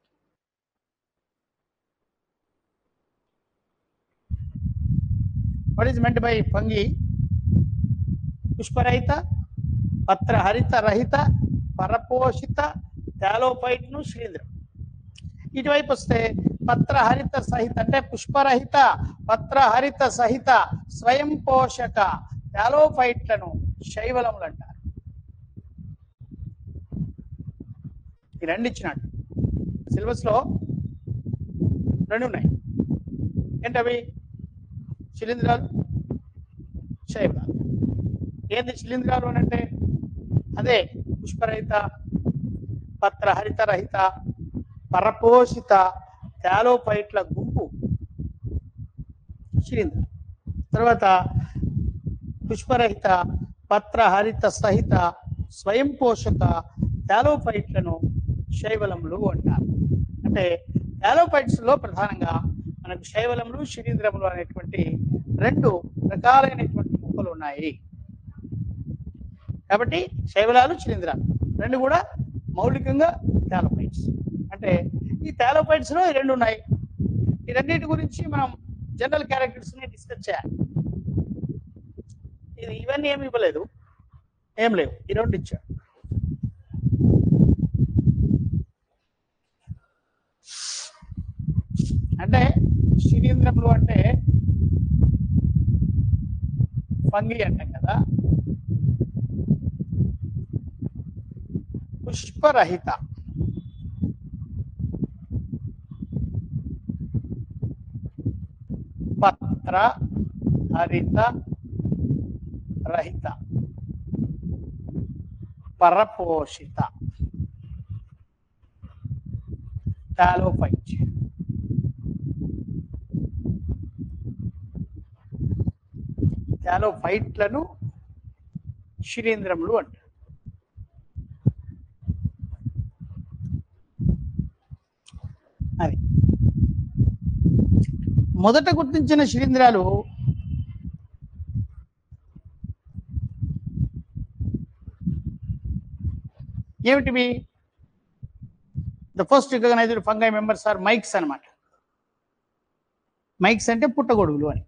What is meant by fungi? పుష్పరహిత, పత్రహరిత రహిత, పరపోషిత థాలోఫైట్ ను శిలీంధ్రం. ఇటువైపు వస్తే పత్రహరిత సహిత, అంటే పుష్పరహిత, పత్రహరిత సహిత స్వయం పోషక థాలోఫైట్లను శైవలములు అంటారు. ఈ రెండు ఇచ్చినట్టు సిలబస్ లో రెండు ఉన్నాయి. ఏంటవి? శిలీంధ్రాలు, శైవలాలు. ఏంది శిలీంధ్రాలు అని అంటే అదే పుష్పరహిత, పత్రహరిత రహిత, పరపోషిత థాలోఫైట్ల గుంపు శిలీంధ్రం. తర్వాత పుష్పరహిత, పత్రహరిత సహిత స్వయం పోషక థాలోఫైట్లను శైవలములు అంటారు. అంటే థాలోఫైట్స్ లో ప్రధానంగా మనకు శైవలములు, శిలీంధ్రములు అనేటువంటి రెండు రకాలైనటువంటి మొక్కలు ఉన్నాయి. కాబట్టి శైవలాలు, శిలీంధ్రాలు రెండు కూడా మౌలికంగా థాలోఫైట్స్. అంటే ఈ థాలోఫైట్స్ లో ఈ రెండు ఉన్నాయి. ఈ రెండింటి గురించి మనం జనరల్ క్యారెక్టర్స్ ని డిస్కస్ చేయాలి. ఇది ఇవన్నీ ఏమి ఇవ్వలేదు, ఏం లేవు, ఈ రెండు ఇచ్చాడు. అంటే శిలీంధ్రములు అంటే ఫంగి అంటాం కదా, పుష్పరహిత, పత్ర హరిత రహిత, పరపోషిత థాలోఫైట్. థాలోఫైట్లను శిలీంధ్రములు అంటారు. అది మొదట గుర్తించిన శిలీంధ్రాలు ఏమిటివి? The first recognised fungi members are mykes అన్నమాట. మైక్స్ అంటే పుట్టగొడుగులు అని.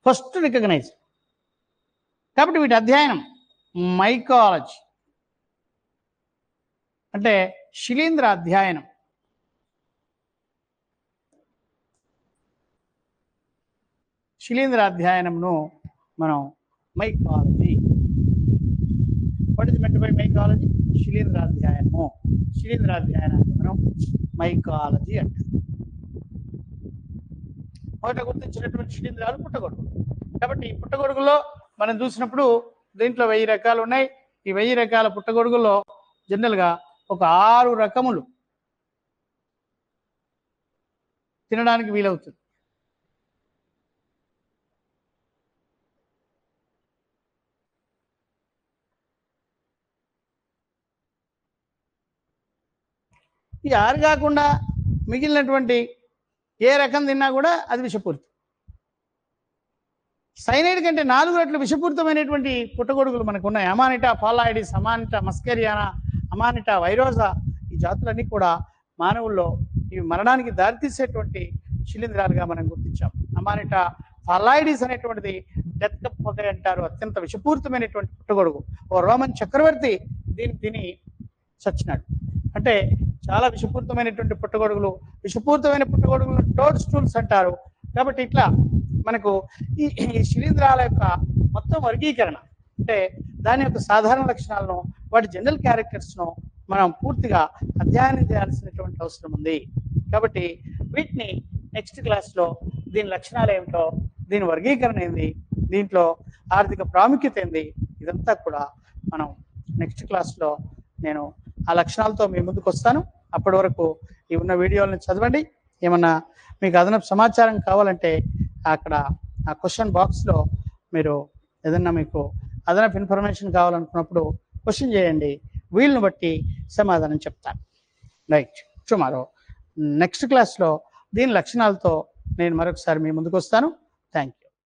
First recognise. కాబట్టి వీటి అధ్యయనం మైకాలజీ అంటే శిలీంధ్ర అధ్యయనం. శిలీంధ్ర అధ్యయనంను మనం mycology. What is meant by mycology? శిలీంధ్రాధ్యయనము. శిలీంధ్రాధ్యయనాన్ని మనం మైకాలజీ అంటారు. మొదట గుర్తించినటువంటి శిలీంధ్రాలు పుట్టగొడుగులు. కాబట్టి ఈ పుట్టగొడుగులో మనం చూసినప్పుడు దీంట్లో 1000 రకాలు ఉన్నాయి. ఈ 1000 రకాల పుట్టగొడుగుల్లో జనరల్గా ఒక 6 రకములు తినడానికి వీలవుతుంది. ఈ 6 కాకుండా మిగిలినటువంటి ఏ రకం తిన్నా కూడా అది విషపూరితం. సైనైడ్ కంటే 4 రెట్లు విషపూరితమైనటువంటి పుట్టగొడుగులు మనకు ఉన్నాయి. అమానిటా ఫాలాయిడిస్, అమానిటా మస్కెరియానా, అమానిటా వైరోజా. ఈ జాతులన్నీ కూడా మానవుల్లో ఇవి మరణానికి దారితీసేటువంటి శిలీంధ్రాలుగా మనం గుర్తించాం. అమానిటా ఫాలాయిడిస్ అనేటువంటిది డెత్ కప్ పొగ అంటారు. అత్యంత విషపూరితమైనటువంటి పుట్టగొడుగు. ఓ రోమన్ చక్రవర్తి దీన్ని తిని చచ్చినాడు. అంటే చాలా విషపూరితమైనటువంటి పుట్టగొడుగులు. విషపూరితమైన పుట్టగొడుగులు టోడ్ స్టూల్స్ అంటారు. కాబట్టి ఇట్లా మనకు ఈ శిలీంధ్రాల యొక్క మొత్తం వర్గీకరణ అంటే దాని యొక్క సాధారణ లక్షణాలను, వాటి జనరల్ క్యారెక్టర్స్ను మనం పూర్తిగా అధ్యయనం చేయాల్సినటువంటి అవసరం ఉంది. కాబట్టి వీటిని నెక్స్ట్ క్లాస్లో దీని లక్షణాలు ఏమిటో, దీని వర్గీకరణ ఏంది, దీంట్లో ఆర్థిక ప్రాముఖ్యత ఏంది, ఇదంతా కూడా మనం నెక్స్ట్ క్లాస్లో నేను ఆ లక్షణాలతో మీ ముందుకు వస్తాను. అప్పటి వరకు ఈ ఉన్న వీడియోలను చదవండి. ఏమన్నా మీకు అదనపు సమాచారం కావాలంటే అక్కడ ఆ క్వశ్చన్ బాక్స్లో మీరు ఏదన్నా మీకు అదనపు ఇన్ఫర్మేషన్ కావాలనుకున్నప్పుడు క్వశ్చన్ చేయండి. వీళ్ళని బట్టి సమాధానం చెప్తాను. రైట్. టుమారో నెక్స్ట్ క్లాస్లో దీని లక్షణాలతో నేను మరొకసారి మీ ముందుకు వస్తాను.